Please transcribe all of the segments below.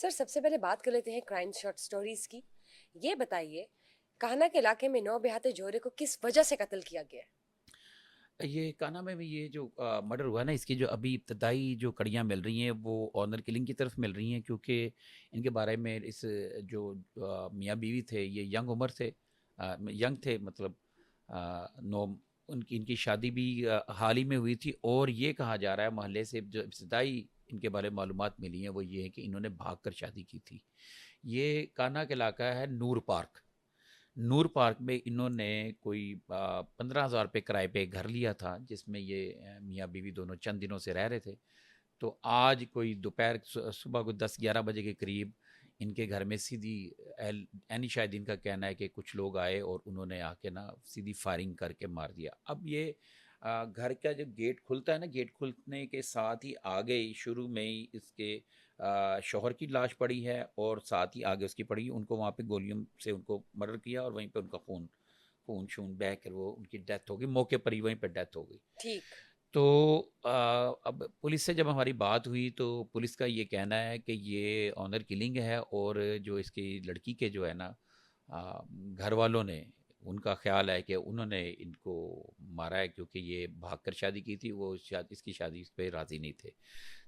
سر سب سے پہلے بات کر لیتے ہیں کرائم شارٹ سٹوریز کی. یہ بتائیے کاہنا کے علاقے میں 9 بیہتے جوڑے کو کس وجہ سے قتل کیا گیا ہے؟ یہ کانا میں بھی یہ جو مرڈر ہوا نا، اس کی جو ابھی ابتدائی جو کڑیاں مل رہی ہیں وہ آنر کلنگ کی طرف مل رہی ہیں، کیونکہ ان کے بارے میں اس جو میاں بیوی تھے یہ ینگ عمر تھے، ینگ تھے، مطلب نو ان کی شادی بھی حال ہی میں ہوئی تھی، اور یہ کہا جا رہا ہے محلے سے جو ابتدائی ان کے بارے میں معلومات ملی ہیں وہ یہ ہے کہ انہوں نے بھاگ کر شادی کی تھی. یہ کانا کا علاقہ ہے نور پارک. نور پارک میں انہوں نے کوئی 15,000 روپے کرائے پہ گھر لیا تھا، جس میں یہ میاں بیوی دونوں چند دنوں سے رہ رہے تھے. تو آج کوئی دوپہر صبح کو 10-11 بجے کے قریب ان کے گھر میں سیدھی اینی شاہدین کا کہنا ہے کہ کچھ لوگ آئے اور انہوں نے آ کے نا سیدھی فائرنگ کر کے مار دیا. اب یہ گھر کا جو گیٹ کھلتا ہے نا، گیٹ کھلنے کے ساتھ ہی آگے شروع میں ہی اس کے شوہر کی لاش پڑی ہے، اور ساتھ ہی آگے اس کی پڑی. ان کو وہاں پہ گولیوں سے ان کو مرڈر کیا، اور وہیں پہ ان کا خون شون بہہ کر وہ ان کی ڈیتھ ہو گئی، موقع پر ہی وہیں پہ ڈیتھ ہو گئی. ٹھیک. تو اب پولیس سے جب ہماری بات ہوئی تو پولیس کا یہ کہنا ہے کہ یہ آنر کلنگ ہے، اور جو اس کی لڑکی کے جو ہے نا گھر والوں نے، ان کا خیال ہے کہ انہوں نے ان کو مارا ہے، کیونکہ یہ بھاگ کر شادی کی تھی، وہ اس کی شادی پہ راضی نہیں تھے.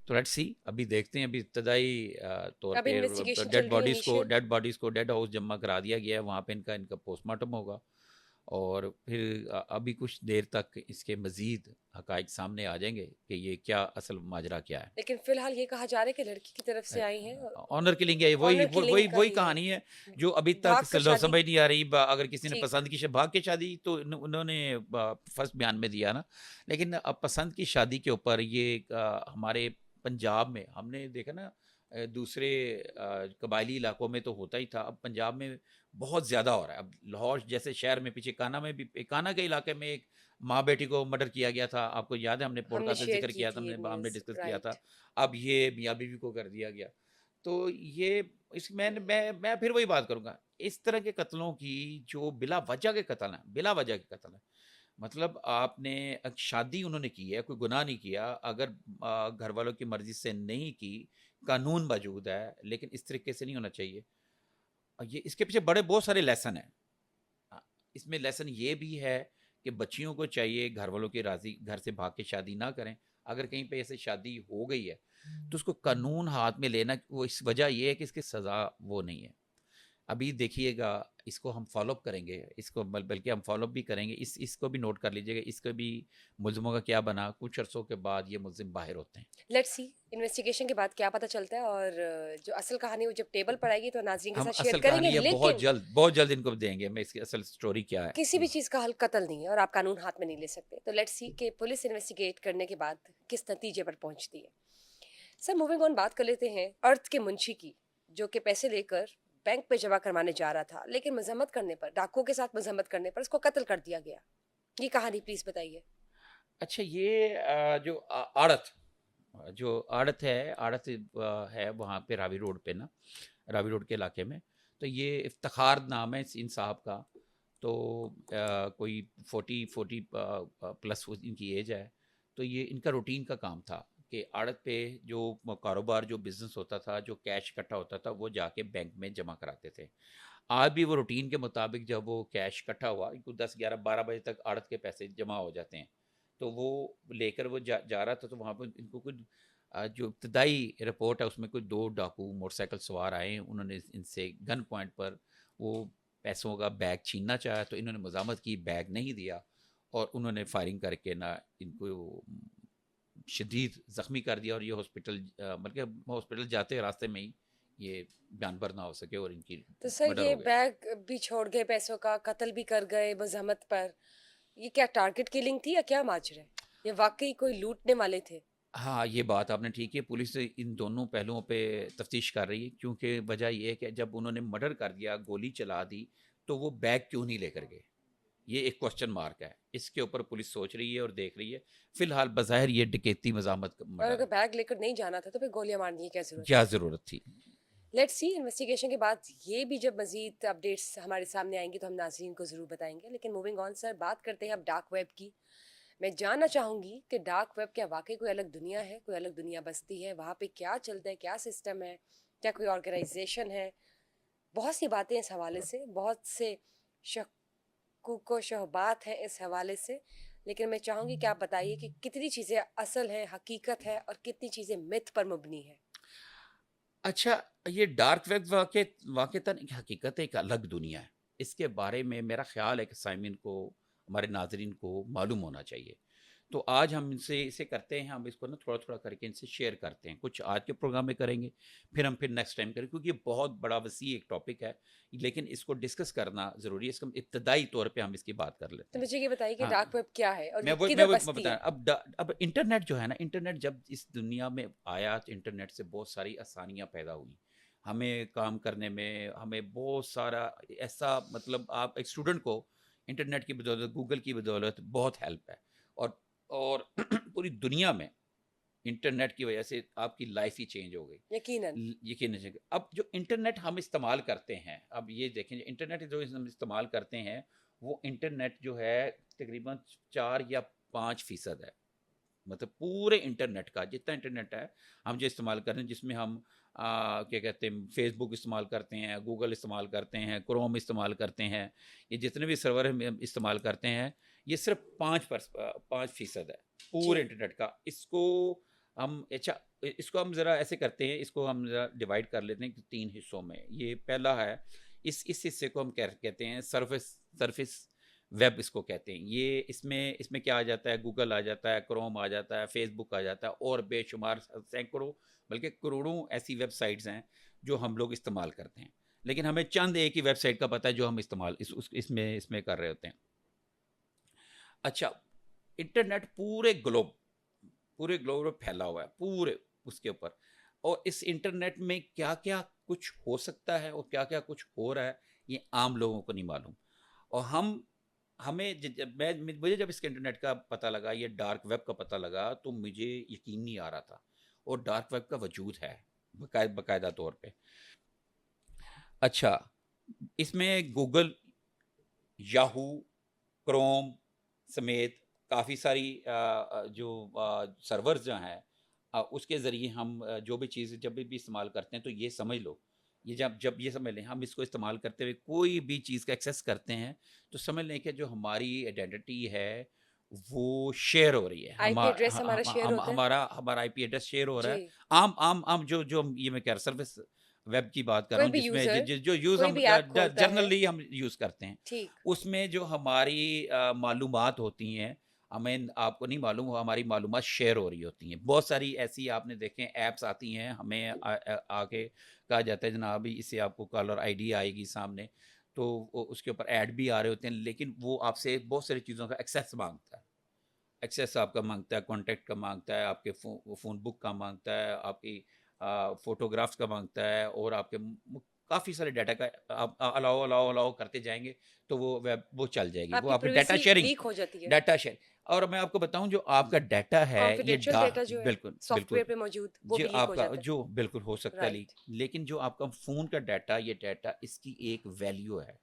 تو لیٹس سی، ابھی دیکھتے ہیں. ابھی ابتدائی طور اب پہ انویسٹیگیشن چل ڈیڈ رہی ہے باڈیز کو ڈیڈ ہاؤس جمع کرا دیا گیا ہے، وہاں پہ ان کا پوسٹ مارٹم ہوگا، اور پھر ابھی کچھ دیر تک اس کے مزید حقائق سامنے آ جائیں گے کہ یہ کیا اصل ماجرا کیا ہے. لیکن فی الحال یہ کہا جا رہا ہے کہ لڑکی کی طرف سے آئی ہیں. آنر کلنگ ہے، وہی آنر کلنگ وہی کا وہی ہی ہے. کہانی ہے جو ابھی تک بھاگ کر شادی. سمجھ نہیں آ رہی. اگر کسی نے ٹھیک. پسند کی بھاگ کے شادی تو انہوں نے فرسٹ بیان میں دیا نا، لیکن اب پسند کی شادی کے اوپر یہ ہمارے پنجاب میں ہم نے دیکھا نا، دوسرے قبائلی علاقوں میں تو ہوتا ہی تھا، اب پنجاب میں بہت زیادہ ہو رہا ہے. اب لاہور جیسے شہر میں پیچھے کانا میں بھی، کانا کے علاقے میں ایک ماں بیٹی کو مرڈر کیا گیا تھا، آپ کو یاد ہے، ہم نے ہم پوڈ نے کاسٹ میں شیئر ذکر کی کیا تھا، تھی یہ ہم نے نیوز. ڈسکس کیا تھا. رائٹ. اب یہ میاں بیوی کو کر دیا گیا. تو یہ میں پھر وہی بات کروں گا، اس طرح کے قتلوں کی جو بلا وجہ کے قتل ہیں، بلا وجہ کے قتل ہیں، مطلب آپ نے شادی انہوں نے کی ہے، کوئی گناہ نہیں کیا، اگر گھر والوں کی مرضی سے نہیں کی، قانون موجود ہے، لیکن اس طریقے سے نہیں ہونا چاہیے. یہ اس کے پیچھے بہت سارے لیسن ہیں. اس میں لیسن یہ بھی ہے کہ بچیوں کو چاہیے گھر والوں کے راضی گھر سے بھاگ کے شادی نہ کریں. اگر کہیں پہ ایسے شادی ہو گئی ہے تو اس کو قانون ہاتھ میں لینا، وہ اس وجہ یہ ہے کہ اس کی سزا وہ نہیں ہے. ابھی دیکھیے گا، اس کو ہم فالو اپ کریں گے، اس کو بلکہ ہم فالو اپ بھی کریں گے، اس کو بھی نوٹ کر لیجیے گا، اس کا بھی ملزموں کا کیا بنا. کچھ عرصوں کے بعد یہ ملزم باہر ہوتے ہیں. لیٹس سی انویسٹیگیشن کے بعد کیا پتہ چلتا ہے، اور جو اصل کہانی وہ جب ٹیبل پر آئے گی تو ناظرین کے ہم ساتھ شیئر اصل کریں گے. کہانی یہ لیکن بہت جلد ان کو دیں گے، میں اس کی اصل سٹوری کیا ہے. کسی بھی چیز کا حل قتل نہیں ہے، اور آپ قانون ہاتھ میں نہیں لے سکتے. تو لیٹس سی کہ پولیس انویسٹیگیٹ کرنے کے بعد کس نتیجے پر پہنچتی ہے. سر موونگ آن، بات کر لیتے ہیں ارتھ کے منشی کی، جو کہ پیسے لے کر بینک پہ جمع کروانے جا رہا تھا، لیکن مذمت کرنے پر، ڈاکو کے ساتھ مذمت کرنے پر اس کو قتل کر دیا گیا. یہ کہانی پلیز بتائیے. اچھا، یہ جو آڑت ہے وہاں پہ راوی روڈ پہ نا، راوی روڈ کے علاقے میں. تو یہ افتخار نام ہے ان صاحب کا. تو کوئی 40 پلس ان کی ایج ہے. تو یہ ان کا روٹین کا کام تھا کہ آڑت پہ جو کاروبار، جو بزنس ہوتا تھا، جو کیش اکٹھا ہوتا تھا، وہ جا کے بینک میں جمع کراتے تھے. آج بھی وہ روٹین کے مطابق جب وہ کیش اکٹھا ہوا، ان کو 10-11-12 بجے تک آڑت کے پیسے جمع ہو جاتے ہیں. تو وہ لے کر وہ جا رہا تھا. تو وہاں پہ ان کو کچھ جو ابتدائی رپورٹ ہے اس میں کوئی 2 ڈاکو موٹر سائیکل سوار آئے، انہوں نے ان سے گن پوائنٹ پر وہ پیسوں کا بیگ چھیننا چاہا. تو انہوں نے مزاحمت کی، بیگ نہیں دیا، اور انہوں نے فائرنگ کر کے نا ان کو شدید زخمی کر دیا. اور یہ ہاسپٹل جاتے راستے میں ہی یہ جانبر نہ ہو سکے اور ان کی تو سر مرڈر یہ ہو گیا. بیگ بھی چھوڑ گئے پیسوں کا، قتل بھی کر گئے مزاحمت پر. یہ کیا ٹارگٹ کلنگ تھی یا کیا ماجرا ہے؟ یہ واقعی کوئی لوٹنے والے تھے؟ ہاں، یہ بات آپ نے ٹھیک ہے. پولیس ان دونوں پہلوؤں پہ تفتیش کر رہی ہے، کیونکہ وجہ یہ ہے کہ جب انہوں نے مرڈر کر دیا، گولی چلا دی، تو وہ بیگ کیوں نہیں لے کر گئے؟ یہ ایک کوشچن مارک ہے. اس کے اوپر پولیس سوچ رہی ہے اور دیکھ رہی ہے. فی الحال بظاہر یہ ڈکیتی مزاحمت کا اور مرڈر اگر ہے. بیگ لے کر نہیں جانا تھا تو پھر گولیاں مارنے کی کیا ضرورت کیا تھی؟ ضرورت تھی؟ لیٹس سی انویسٹیگیشن کے بعد یہ بھی جب مزید اپڈیٹس ہمارے سامنے آئیں گی تو ہم ناظرین کو ضرور بتائیں گے. لیکن موونگ آن سر، بات کرتے ہیں اب ڈارک ویب کی. میں جاننا چاہوں گی کہ ڈارک ویب کیا واقعی کوئی الگ دنیا ہے، کوئی الگ دنیا بستی ہے؟ وہاں پہ کیا چلتا ہے، کیا سسٹم ہے، کیا کوئی آرگنائزیشن ہے؟ بہت سی باتیں اس حوالے سے، بہت سے شکوک و شبہات ہیں اس حوالے سے، لیکن میں چاہوں گی کہ آپ بتائیے کہ کتنی چیزیں اصل ہیں، حقیقت ہے، اور کتنی چیزیں متھ پر مبنی ہیں. اچھا، یہ ڈارک ویب واقعتاً ایک حقیقت ہے، ایک الگ دنیا ہے. اس کے بارے میں میرا خیال ہے کہ سائمین کو، ہمارے ناظرین کو معلوم ہونا چاہیے. تو آج ہم ان سے اسے کرتے ہیں، ہم اس کو نا تھوڑا تھوڑا کر کے ان سے شیئر کرتے ہیں. کچھ آج کے پروگرام میں کریں گے، پھر ہم نیکسٹ ٹائم کریں گے، کیونکہ یہ بہت بڑا وسیع ایک ٹاپک ہے، لیکن اس کو ڈسکس کرنا ضروری ہے. اس کا ابتدائی طور پہ ہم اس کی بات کر لیتے تو ہیں. مجھے یہ بتائیے کہ ہاں، ڈارک ویب کیا ہے اور میں یہ وہ میں کدھر وہ میں بستی بتا ہے؟ رہا ہوں. اب انٹرنیٹ جو ہے نا، انٹرنیٹ جب اس دنیا میں آیا تو انٹرنیٹ سے بہت ساری آسانیاں پیدا ہوئی. ہمیں کام کرنے میں ہمیں بہت سارا ایسا، مطلب آپ ایک اسٹوڈنٹ کو انٹرنیٹ کی بدولت، گوگل کی بدولت بہت ہیلپ ہے. اور پوری دنیا میں انٹرنیٹ کی وجہ سے آپ کی لائف ہی چینج ہو گئی. یقیناً. یقین نہیں. اب جو انٹرنیٹ ہم استعمال کرتے ہیں، اب یہ دیکھیں، انٹرنیٹ جو ہم استعمال کرتے ہیں، وہ انٹرنیٹ جو ہے تقریباً 4 یا 5% ہے. مطلب پورے انٹرنیٹ کا جتنا انٹرنیٹ ہے ہم جو استعمال کر رہے ہیں، جس میں ہم کیا کہتے ہیں، فیس بک استعمال کرتے ہیں، گوگل استعمال کرتے ہیں، کروم استعمال کرتے ہیں، یہ جتنے بھی سرور ہم استعمال کرتے ہیں، یہ صرف 5% ہے جی. پورے انٹرنیٹ کا. اس کو ہم اچھا، اس کو ہم ذرا ایسے کرتے ہیں، اس کو ہم ذرا ڈیوائڈ کر لیتے ہیں 3 حصوں میں. یہ پہلا ہے، اس حصے کو ہم کہتے ہیں سرفس ویب. اس کو کہتے ہیں. یہ اس میں کیا آ جاتا ہے؟ گوگل آ جاتا ہے، کروم آ جاتا ہے، فیس بک آ جاتا ہے، اور بے شمار سینکڑوں بلکہ کروڑوں ایسی ویب سائٹس ہیں جو ہم لوگ استعمال کرتے ہیں. لیکن ہمیں چند ایک ہی ویب سائٹ کا پتہ ہے جو ہم استعمال اس میں کر رہے ہوتے ہیں. اچھا، انٹرنیٹ پورے گلوب میں پھیلا ہوا ہے، پورے اس کے اوپر. اور اس انٹرنیٹ میں کیا کیا کچھ ہو سکتا ہے اور کیا کیا کچھ ہو رہا ہے، یہ عام لوگوں کو نہیں معلوم. اور مجھے جب اس کے انٹرنیٹ کا پتہ لگا، یہ ڈارک ویب کا پتہ لگا، تو مجھے یقین نہیں آ رہا تھا. اور ڈارک ویب کا وجود ہے باقاعدہ طور پہ. اچھا، اس میں گوگل، یاہو، کروم سمیت کافی ساری جو سرورز جو ہیں، اس کے ذریعے ہم جو بھی چیز جب بھی استعمال کرتے ہیں، تو یہ سمجھ لو، یہ جب یہ سمجھ لیں، ہم اس کو استعمال کرتے ہوئے کوئی بھی چیز کا ایکسیس کرتے ہیں، تو سمجھ لیں کہ جو ہماری آئیڈینٹی ہے وہ شیئر ہو رہی ہے. آئی پی ایڈریس ہمارا شیئر ہوتا ہے. ہمارا آئی پی ایڈریس شیئر ہو رہا ہے. جی. عام جو یہ میں کہہ رہا سروس ویب کی بات کر رہا کوئی ہوں، بھی جس میں یوزر جو یوز کوئی ہم بھی ایپ کھولتا ہے. جنرلی ہم یوز کرتے ہیں، ٹھیک. اس میں جو ہماری معلومات ہوتی ہیں، ہمیں آپ کو نہیں معلوم، ہماری معلومات شیئر ہو رہی ہوتی ہیں. بہت ساری ایسی آپ نے دیکھیں ایپس آتی ہیں، ہمیں آگے کہا جاتا ہے جناب اس سے آپ کو کالر آئی ڈی آئے گی سامنے، تو اس کے اوپر ایڈ بھی آ رہے ہوتے ہیں، لیکن وہ آپ سے بہت ساری چیزوں کا ایکسیس مانگتا ہے. ایکسیس آپ کا مانگتا ہے، کانٹیکٹ کا مانگتا ہے، آپ کے فون بک کا مانگتا ہے، آپ کی فوٹوگرافس کا مانگتا ہے، اور آپ کے کافی سارے ڈیٹا کا آپ الاؤ کرتے جائیں گے تو وہ چل جائے گی، آپ وہ کی آپ کی ڈیٹا پریویسی شیئرنگ، لیک ہو جاتی ہے. Data share. اور میں آپ کو بتاؤں، جو آپ کا ڈیٹا ہے یہ کانفیڈینشیل ڈیٹا جو ہے بالکل سافٹ بالکل ویئر پہ موجود، وہ جو بھی لیک آپ ہو کا جاتا ہے. جو بالکل ہو سکتا ہے لیک. رائٹ. لیکن جو آپ کا فون کا ڈیٹا، یہ ڈیٹا اس کی ایک ویلیو ہے.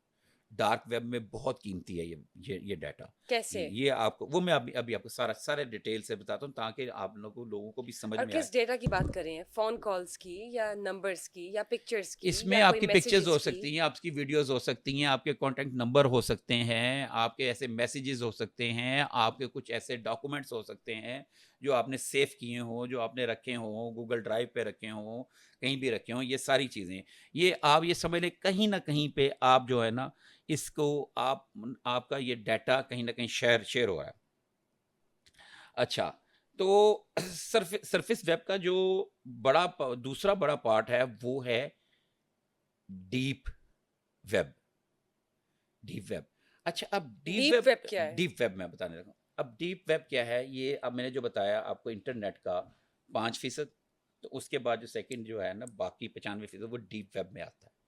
ڈارک ویب میں بہت قیمتی ہے یہ ڈیٹا. کیسے؟ یہ آپ کو، وہ میں ابھی آپ کو سارے ڈیٹیل سے بتاتا ہوں، تاکہ آپ لوگوں کو بھی سمجھ اور میں آئے. کس ڈیٹا کی بات کر رہے ہیں؟ فون کالز کی، یا نمبرز کی، یا پکچرز کی، اس میں یا آپ کوئی کی پکچرز ہو میسیجز کی؟ سکتی ہیں، آپ کی ویڈیوز ہو سکتی ہیں، آپ کے کانٹیکٹ نمبر ہو سکتے ہیں، آپ کے ایسے میسیجز ہو سکتے ہیں، آپ کے کچھ ایسے ڈاکومنٹس ہو سکتے ہیں جو آپ نے سیو کیے ہوں، جو آپ نے رکھے ہوں، گوگل ڈرائیو پہ رکھے ہوں، کہیں بھی رکھے ہوں. یہ ساری چیزیں، یہ آپ یہ سمجھ لیں کہیں نہ کہیں پہ آپ جو ہے نا، اس کو آپ کا یہ ڈیٹا کہیں نہ کہیں شیئر ہو رہا ہے. اچھا، تو سرفس ویب کا جو دوسرا بڑا پارٹ ہے، وہ ہے ڈیپ ویب. اچھا، اب ڈیپ ویب کیا ہے؟ ڈیپ ویب میں بتانے لگا ہوں. اب ڈیپ ویب کیا ہے؟ یہ اب میں نے جو بتایا آپ کو، انٹرنیٹ کا 5%، تو اس کے بعد جو سیکنڈ جو ہے نا، باقی 95% وہ ڈیپ ویب میں آتا ہے.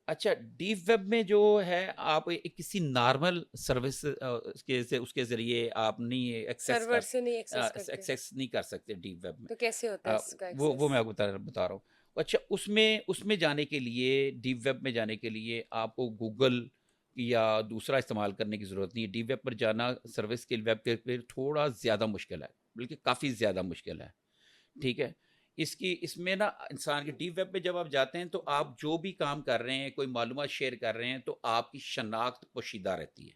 اچھا، ڈیپ ویب میں جو ہے، آپ کسی نارمل سروس اس کے ذریعے آپ نہیں سرور سے نہیں ایکسیس کرتے؟ ایکسیس نہیں کر سکتے ڈیپ ویب میں. تو کیسے ہوتا ہے اس کا وہ میں ایکسیس؟ آپ کو بتا رہا ہوں. اچھا، اس میں جانے کے لیے، ڈیپ ویب میں جانے کے لیے آپ کو گوگل یا دوسرا استعمال کرنے کی ضرورت نہیں ہے. ڈیپ ویب پر جانا سروس کے ویب کے پہ تھوڑا زیادہ مشکل ہے، بلکہ کافی زیادہ مشکل ہے. ٹھیک ہے، اس میں نا انسان کے ڈیپ ویب پہ جب آپ جاتے ہیں تو آپ جو بھی کام کر رہے ہیں، کوئی معلومات شیئر کر رہے ہیں، تو آپ کی شناخت پوشیدہ رہتی ہے.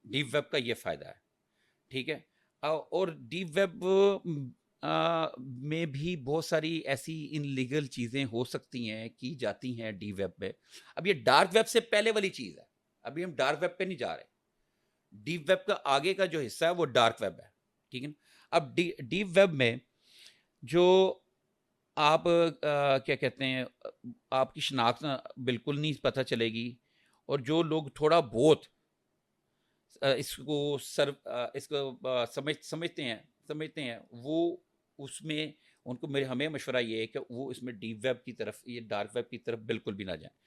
ڈیپ ویب کا یہ فائدہ ہے. ٹھیک ہے. اور ڈیپ ویب میں بھی بہت ساری ایسی ان لیگل چیزیں ہو سکتی ہیں، کی جاتی ہیں ڈیپ ویب پہ. اب یہ ڈارک ویب سے پہلے والی چیز ہے، ابھی ہم ڈارک ویب پہ نہیں جا رہے. ڈیپ ویب کا آگے کا جو حصہ ہے وہ ڈارک ویب ہے. ٹھیک ہے نا. اب ڈیپ ویب میں جو آپ کیا کہتے ہیں، آپ کی شناخت بالکل نہیں پتہ چلے گی، اور جو لوگ تھوڑا بہت اس کو سمجھتے ہیں وہ اس میں، ان کو ہمیں مشورہ یہ ہے کہ وہ اس میں ڈیپ ویب کی طرف، یہ ڈارک ویب کی طرف بالکل بھی نہ جائیں.